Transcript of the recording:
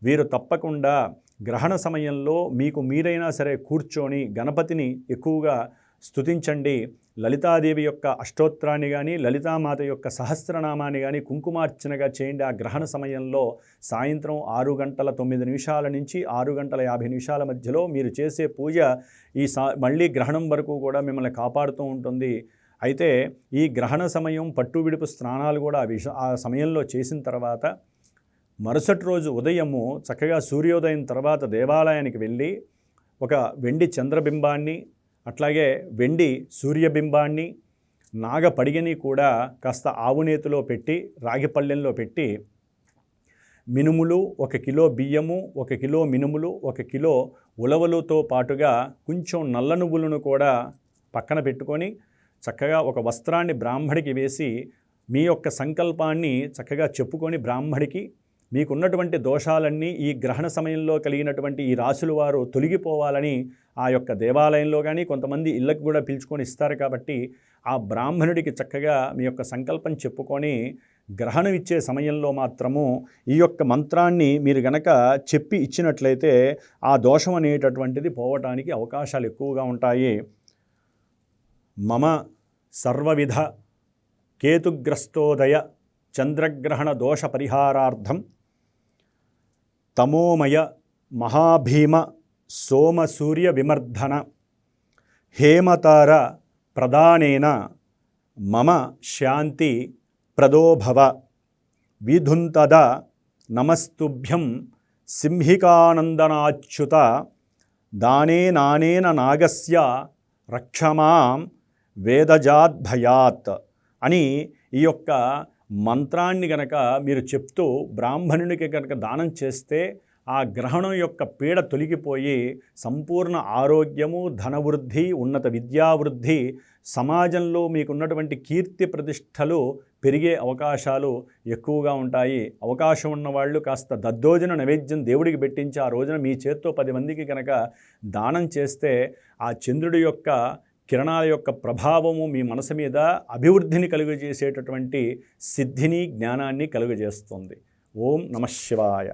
వీరు తప్పకుండా గ్రహణ సమయంలో మీకు మీరైనా సరే కూర్చొని గణపతిని ఎక్కువగా స్తుతించండి. లలితాదేవి యొక్క అష్టోత్తరాన్ని కానీ, లలితామాత యొక్క సహస్రనామాన్ని కానీ కుంకుమార్చనగా చేయండి. ఆ గ్రహణ సమయంలో సాయంత్రం 6:09 నుంచి 6:50 మధ్యలో మీరు చేసే పూజ మళ్ళీ గ్రహణం వరకు కూడా మిమ్మల్ని కాపాడుతూ ఉంటుంది. అయితే ఈ గ్రహణ సమయం పట్టు విడుపు స్నానాలు కూడా ఆ సమయంలో చేసిన తర్వాత మరుసటి రోజు ఉదయము చక్కగా సూర్యోదయం తర్వాత దేవాలయానికి వెళ్ళి ఒక వెండి చంద్రబింబాన్ని, అట్లాగే వెండి సూర్యబింబాన్ని, నాగపడిగని కూడా కాస్త ఆవునేతిలో పెట్టి రాగి పళ్ళెంలో పెట్టి మినుములు 1 కిలో బియ్యము, 1 కిలో మినుములు, 1 కిలో ఉలవలుతో పాటుగా కొంచెం నల్ల నువ్వులను కూడా పక్కన పెట్టుకొని చక్కగా ఒక వస్త్రాన్ని బ్రాహ్మడికి వేసి మీ యొక్క సంకల్పాన్ని చక్కగా చెప్పుకొని బ్రాహ్మడికి మీకున్నటువంటి దోషాలన్నీ ఈ గ్రహణ సమయంలో కలిగినటువంటి ఈ రాశుల వారు తొలగిపోవాలని ఆ యొక్క దేవాలయంలో కానీ కొంతమంది ఇళ్ళకు కూడా పిలుచుకొని ఇస్తారు. కాబట్టి ఆ బ్రాహ్మణుడికి చక్కగా మీ యొక్క సంకల్పం చెప్పుకొని గ్రహణం ఇచ్చే సమయంలో మాత్రము ఈ యొక్క మంత్రాన్ని మీరు గనక చెప్పి ఇచ్చినట్లయితే ఆ దోషం అనేటటువంటిది పోవటానికి అవకాశాలు ఎక్కువగా ఉంటాయి. మమ సర్వవిధ కేతుగ్రస్తోదయ చంద్రగ్రహణ దోష పరిహారార్థం తమోమయ మహాభీమ సోమసూర్య విమర్ధన హేమతార ప్రదానేన మమ శాంతి ప్రదోభవ విధుంతద నమస్తుభ్యం సింహికానందనాచ్యుత దానేనానేన నాగస్య రక్షమాం వేదజాద్భయాత్ అని ఈ యొక్క మంత్రాన్ని గనక మీరు చెప్తూ బ్రాహ్మణునికి కనుక దానం చేస్తే ఆ గ్రహణం యొక్క పీడ తొలగిపోయి సంపూర్ణ ఆరోగ్యము, ధనవృద్ధి, ఉన్నత విద్యావృద్ధి, సమాజంలో మీకున్నటువంటి కీర్తి ప్రతిష్టలు పెరిగే అవకాశాలు ఎక్కువగా ఉంటాయి. అవకాశం ఉన్నవాళ్ళు కాస్త దద్దోజన నైవేద్యం దేవుడికి పెట్టించి ఆ రోజున మీ చేత్తో 10 మందికి కనుక దానం చేస్తే ఆ చంద్రుడి యొక్క కిరణాల యొక్క ప్రభావము మీ మనసు మీద అభివృద్ధిని కలుగజేసేటటువంటి సిద్ధిని, జ్ఞానాన్ని కలుగజేస్తుంది. ఓం నమః శివాయ.